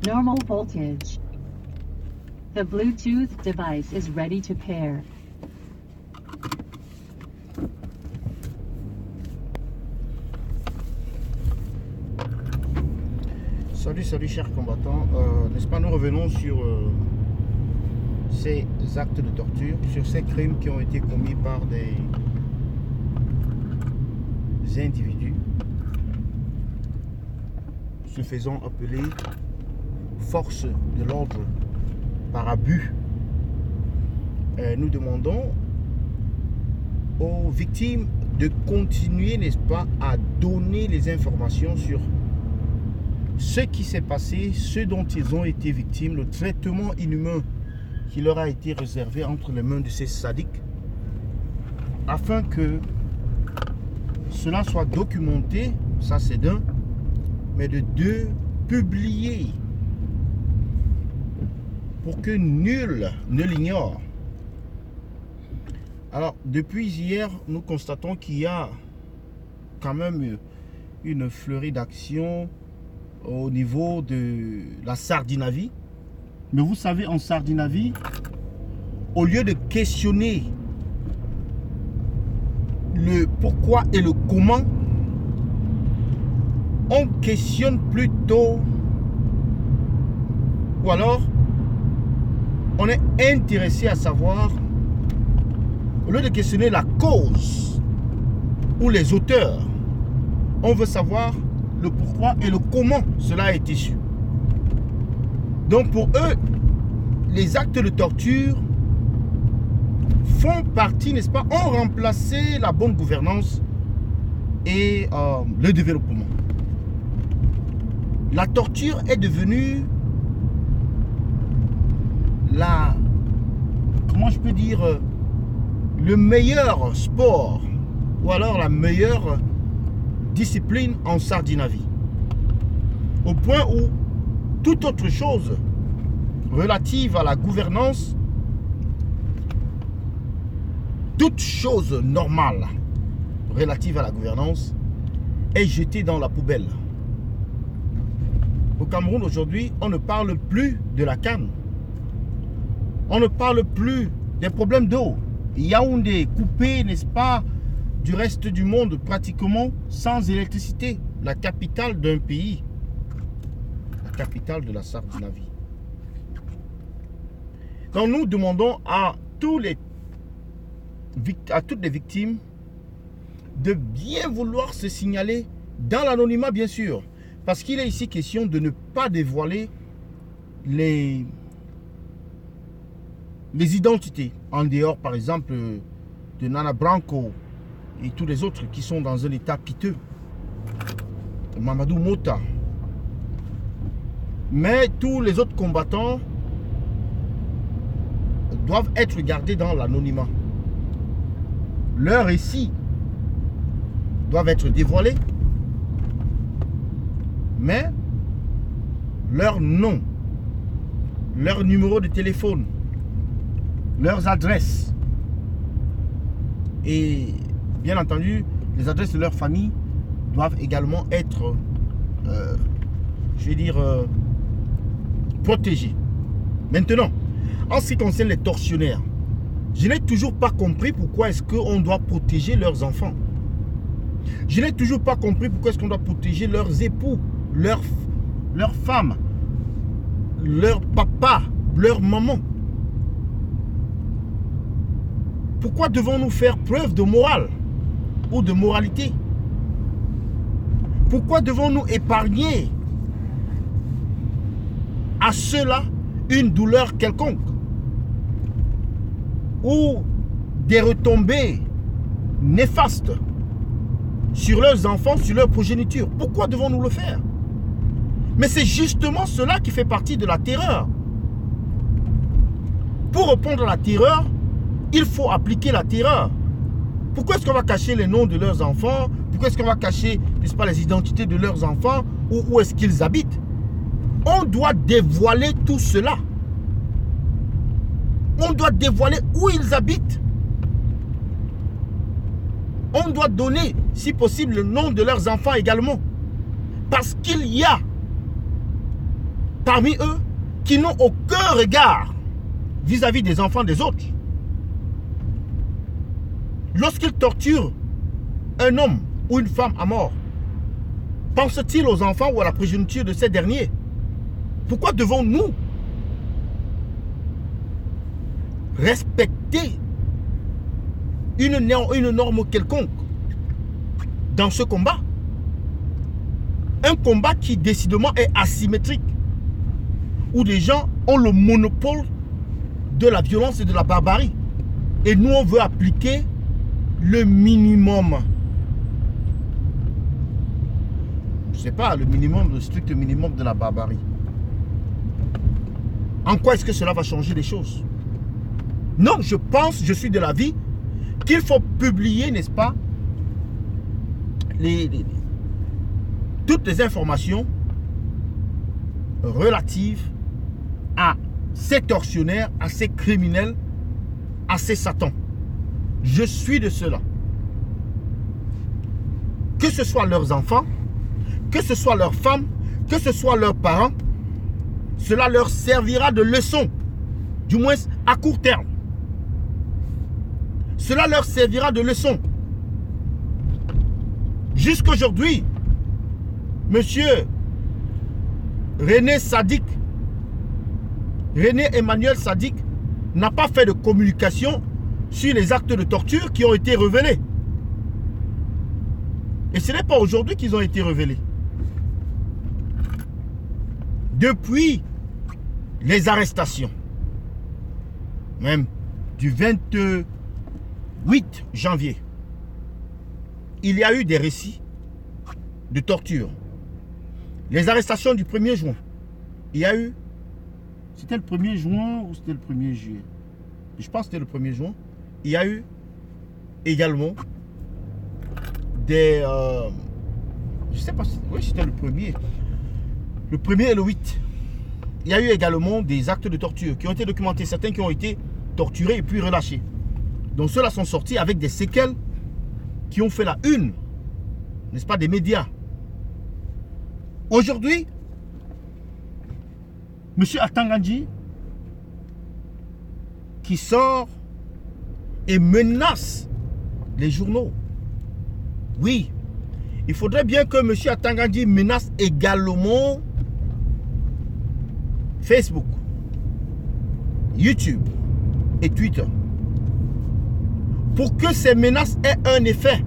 Normal voltage. The Bluetooth device is ready to pair. Salut chers combattants, n'est-ce pas, nous revenons sur ces actes de torture, sur ces crimes qui ont été commis par des individus se faisant appeler force de l'ordre par abus. Nous demandons aux victimes de continuer, n'est-ce pas, à donner les informations sur ce qui s'est passé, ce dont ils ont été victimes, le traitement inhumain qui leur a été réservé entre les mains de ces sadiques, afin que cela soit documenté, ça c'est d'un, mais de deux, publié, pour que nul ne l'ignore. Alors, depuis hier, nous constatons qu'il y a quand même une fleurie d'actions au niveau de la Sardinavie. Mais vous savez, en Sardinavie, au lieu de questionner le pourquoi et le comment, on questionne plutôt, ou alors on est intéressé à savoir, au lieu de questionner la cause ou les auteurs, on veut savoir le pourquoi et le comment cela a été su. Donc pour eux, les actes de torture font partie, n'est-ce pas, ont remplacé la bonne gouvernance et le développement. La torture est devenue comment je peux dire, le meilleur sport ou alors la meilleure discipline en Sardinavie. Au point où toute autre chose relative à la gouvernance, toute chose normale relative à la gouvernance est jetée dans la poubelle. Au Cameroun aujourd'hui, on ne parle plus de la canne. On ne parle plus des problèmes d'eau. Yaoundé coupé, n'est-ce pas, du reste du monde, pratiquement sans électricité. La capitale d'un pays. La capitale de la Sardinavie. Donc nous demandons à toutes les victimes de bien vouloir se signaler dans l'anonymat, bien sûr. Parce qu'il est ici question de ne pas dévoiler les identités. En dehors, par exemple, de Nana Branco et tous les autres qui sont dans un état piteux. Mamadou Mota. Mais tous les autres combattants doivent être gardés dans l'anonymat. Leurs récits doivent être dévoilés, mais leur nom, leur numéro de téléphone, leurs adresses et bien entendu les adresses de leur famille doivent également être protégées. Maintenant, en ce qui concerne les tortionnaires, je n'ai toujours pas compris pourquoi est-ce qu'on doit protéger leurs enfants. Je n'ai toujours pas compris pourquoi est-ce qu'on doit protéger leurs époux, leurs femmes, leurs papas, leurs mamans. Pourquoi devons-nous faire preuve de morale ou de moralité? Pourquoi devons-nous épargner à ceux-là une douleur quelconque ou des retombées néfastes sur leurs enfants, sur leur progéniture? Pourquoi devons-nous le faire? Mais c'est justement cela qui fait partie de la terreur. Pour répondre à la terreur, il faut appliquer la terreur. Pourquoi est-ce qu'on va cacher les noms de leurs enfants? Pourquoi est-ce qu'on va cacher, n'est-ce pas, les identités de leurs enfants? Où est-ce qu'ils habitent? On doit dévoiler tout cela. On doit dévoiler où ils habitent. On doit donner, si possible, le nom de leurs enfants également. Parce qu'il y a parmi eux qui n'ont aucun regard vis-à-vis des enfants des autres. Lorsqu'ils torturent un homme ou une femme à mort, pense-t-il aux enfants ou à la progéniture de ces derniers? Pourquoi devons-nous respecter une norme quelconque dans ce combat? Un combat qui décidément est asymétrique, où les gens ont le monopole de la violence et de la barbarie. Et nous, on veut appliquer le minimum. Je ne sais pas, le minimum, le strict minimum de la barbarie. En quoi est-ce que cela va changer les choses? Non, je suis de l'avis qu'il faut publier, n'est-ce pas, toutes les informations relatives à ces tortionnaires, à ces criminels, à ces satans. Je suis de cela. Que ce soit leurs enfants, que ce soit leurs femmes, que ce soit leurs parents, cela leur servira de leçon, du moins à court terme. Cela leur servira de leçon. Jusqu'aujourd'hui, monsieur René Emmanuel Sadiq n'a pas fait de communication sur les actes de torture qui ont été révélés. Et ce n'est pas aujourd'hui qu'ils ont été révélés. Depuis les arrestations, même du 28 janvier, il y a eu des récits de torture. Les arrestations du 1er juin, il y a eu, c'était le 1er juin ou c'était le 1er juillet? Je pense que c'était le 1er juin. Il y a eu également des... je ne sais pas si... Oui, c'était le 1er. Le 1er et le 8. Il y a eu également des actes de torture qui ont été documentés. Certains qui ont été torturés et puis relâchés. Donc ceux-là sont sortis avec des séquelles qui ont fait la une, n'est-ce pas, des médias. Aujourd'hui, M. Atangandji qui sort et menace les journaux. Oui, il faudrait bien que M. Atangandji menace également Facebook, YouTube et Twitter, pour que ces menaces aient un effet.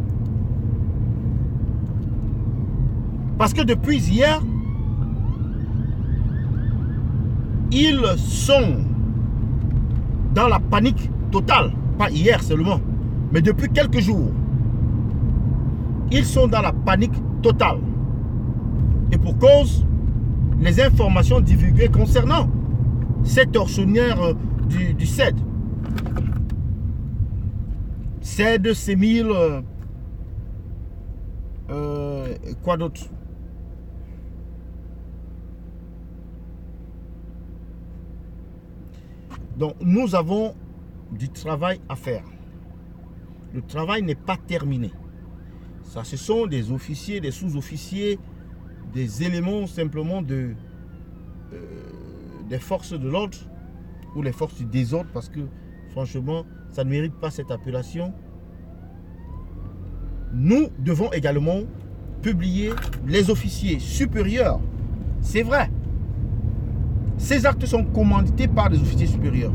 Parce que depuis hier, ils sont dans la panique totale. Pas hier seulement, mais depuis quelques jours. Ils sont dans la panique totale. Et pour cause, les informations divulguées concernant ces tortionnaires du CED. CED, Sémil, quoi d'autre? Donc nous avons du travail à faire. Le travail n'est pas terminé. Ça, ce sont des officiers, des sous-officiers, des éléments simplement des forces de l'ordre ou les forces du désordre, parce que franchement, ça ne mérite pas cette appellation. Nous devons également publier les officiers supérieurs. C'est vrai. Ces actes sont commandités par des officiers supérieurs.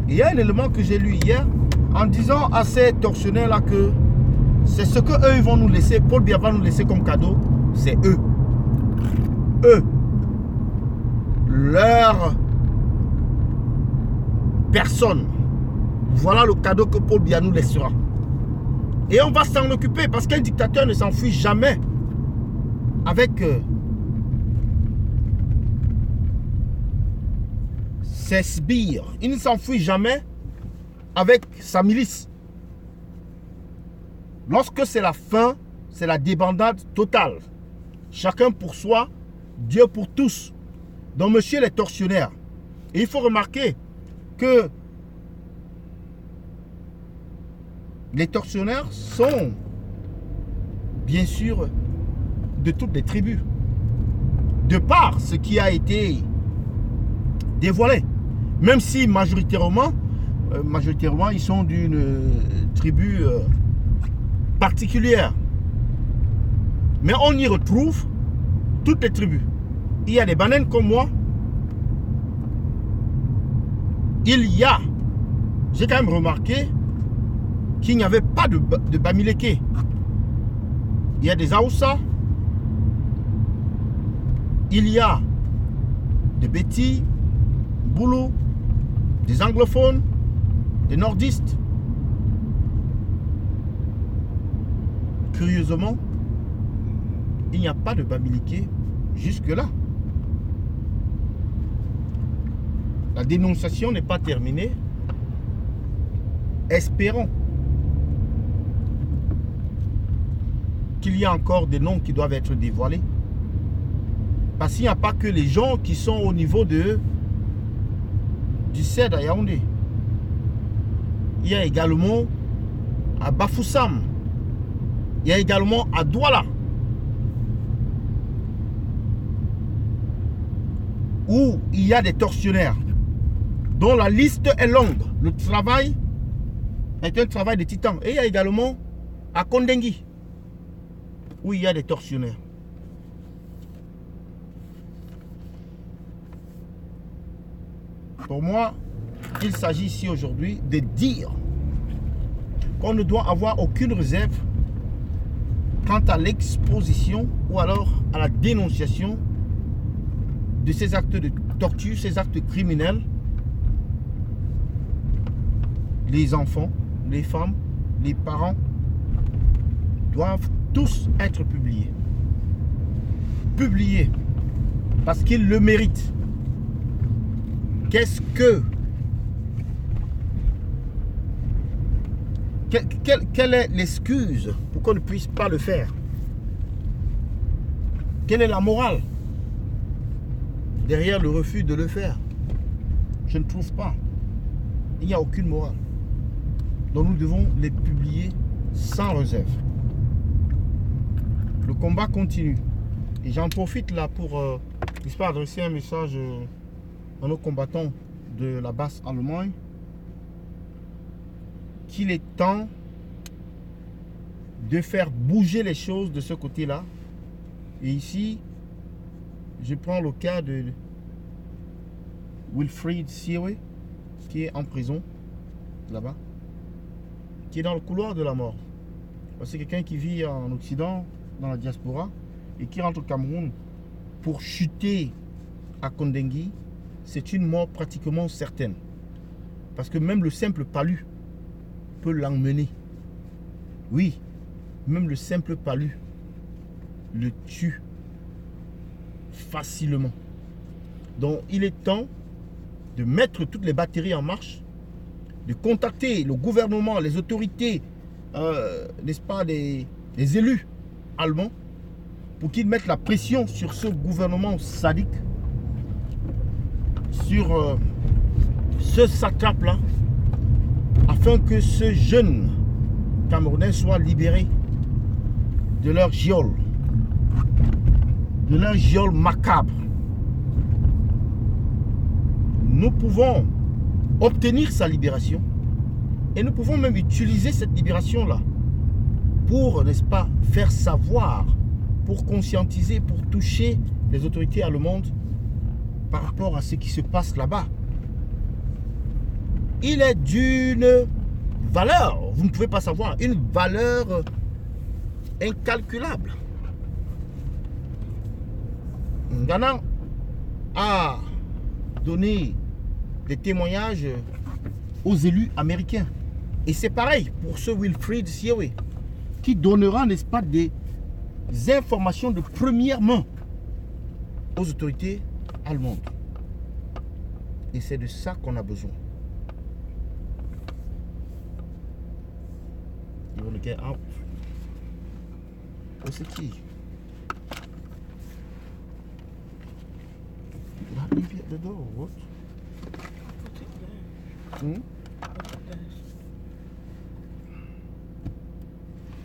Et il y a un élément que j'ai lu hier en disant à ces tortionnaires-là que c'est ce qu'eux ils vont nous laisser, Paul Biya va nous laisser comme cadeau, c'est eux. Eux. Leur personne. Voilà le cadeau que Paul Biya nous laissera. Et on va s'en occuper parce qu'un dictateur ne s'enfuit jamais avec ses sbires. Il ne s'enfuit jamais avec sa milice. Lorsque c'est la fin, c'est la débandade totale. Chacun pour soi, Dieu pour tous. Donc monsieur les tortionnaires. Et il faut remarquer que les tortionnaires sont bien sûr de toutes les tribus. De par ce qui a été dévoilés. Même si majoritairement ils sont d'une tribu particulière. Mais on y retrouve toutes les tribus. Il y a des bananes comme moi. J'ai quand même remarqué qu'il n'y avait pas de Bamileke. Il y a des Aoussa. Il y a des Bétis, Boulou, des anglophones, des nordistes. Curieusement, il n'y a pas de Bamileke jusque-là. La dénonciation n'est pas terminée. Espérons qu'il y a encore des noms qui doivent être dévoilés. Parce qu'il n'y a pas que les gens qui sont au niveau du CED à Yaoundé. Il y a également à Bafoussam. Il y a également à Douala. Où il y a des tortionnaires. Dont la liste est longue. Le travail est un travail de titan. Et il y a également à Kondengui. Où il y a des tortionnaires. Pour moi, il s'agit ici aujourd'hui de dire qu'on ne doit avoir aucune réserve quant à l'exposition ou alors à la dénonciation de ces actes de torture, ces actes criminels. Les enfants, les femmes, les parents doivent tous être publiés. Publiés parce qu'ils le méritent. Qu'est-ce que... Quelle est l'excuse pour qu'on ne puisse pas le faire? Quelle est la morale derrière le refus de le faire? Je ne trouve pas. Il n'y a aucune morale. Donc nous devons les publier sans réserve. Le combat continue. Et j'en profite là pour adresser un message à nos combattants de la Basse-Allemagne qu'il est temps de faire bouger les choses de ce côté-là. Et ici, je prends le cas de Wilfried Siewe, qui est en prison, là-bas, qui est dans le couloir de la mort. C'est quelqu'un qui vit en Occident, dans la diaspora, et qui rentre au Cameroun pour chuter à Kondengui. C'est une mort pratiquement certaine. Parce que même le simple palu peut l'emmener. Oui, même le simple palu le tue facilement. Donc il est temps de mettre toutes les batteries en marche, de contacter le gouvernement, les autorités, n'est-ce pas, les élus allemands, pour qu'ils mettent la pression sur ce gouvernement sadique, sur ce satrape-là, afin que ce jeune Camerounais soit libéré de leur geôle, macabre. Nous pouvons obtenir sa libération et nous pouvons même utiliser cette libération-là pour, n'est-ce pas, faire savoir, pour conscientiser, pour toucher les autorités allemandes par rapport à ce qui se passe là-bas. Il est d'une valeur, vous ne pouvez pas savoir, une valeur incalculable. Ghana a donné des témoignages aux élus américains. Et c'est pareil pour ce Wilfried Siewe, qui donnera, n'est-ce pas, des informations de première main aux autorités allemandes. Et c'est de ça qu'on a besoin. You want to get out? What's the key? Did I leave it at the door or what? Put it there. Hmm? Put it there.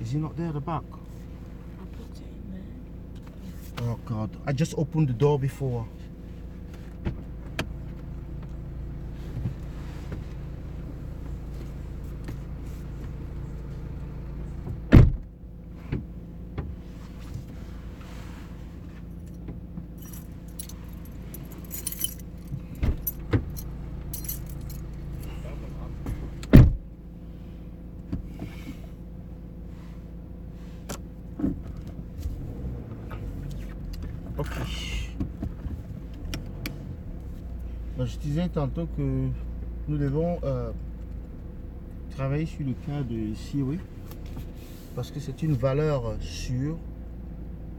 Is he not there at the back? I put it in there. Oh God, I just opened the door before. Je disais tantôt que nous devons travailler sur le cas de Siri parce que c'est une valeur sûre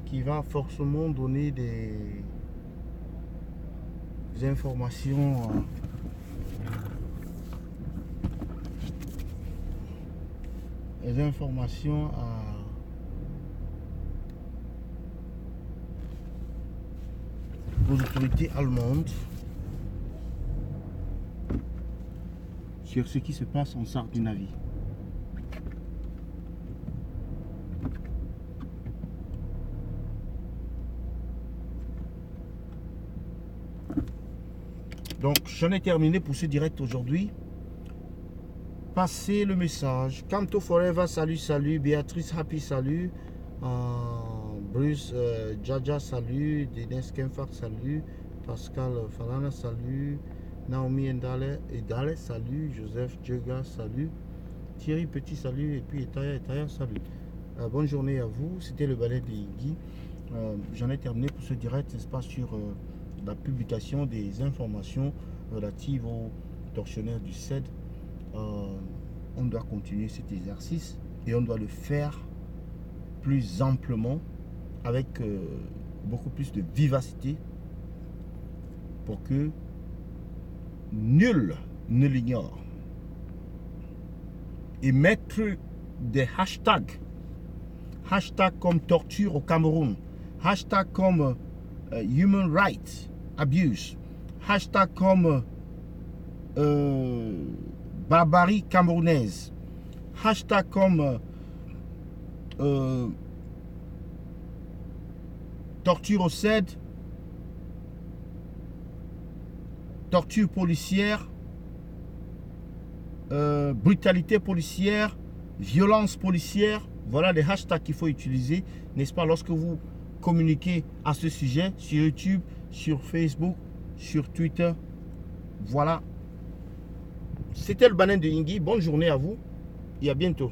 qui va forcément donner des informations aux autorités allemandes sur ce qui se passe en Scandinavie. Donc j'en ai terminé pour ce direct aujourd'hui. Passez le message. Kanto Forever, salut, salut. Béatrice Happy, salut. Bruce Jaja, salut. Dénès Kemfak, salut. Pascal Falana, salut. Naomi Endale, salut. Joseph Djega, salut. Thierry Petit, salut. Et puis Etaya, salut. Bonne journée à vous. C'était le ballet de Iggy. J'en ai terminé pour ce direct, n'est-ce pas, sur la publication des informations relatives aux tortionnaires du CED. On doit continuer cet exercice et on doit le faire plus amplement, avec beaucoup plus de vivacité, pour que nul ne l'ignore. Et mettre des hashtags comme torture au Cameroun, hashtag comme human rights abuse, hashtag comme barbarie camerounaise, hashtag comme torture au CED, torture policière, brutalité policière, violence policière. Voilà les hashtags qu'il faut utiliser, n'est-ce pas, lorsque vous communiquez à ce sujet sur YouTube, sur Facebook, sur Twitter. Voilà. C'était le Banane de Iggy. Bonne journée à vous et à bientôt.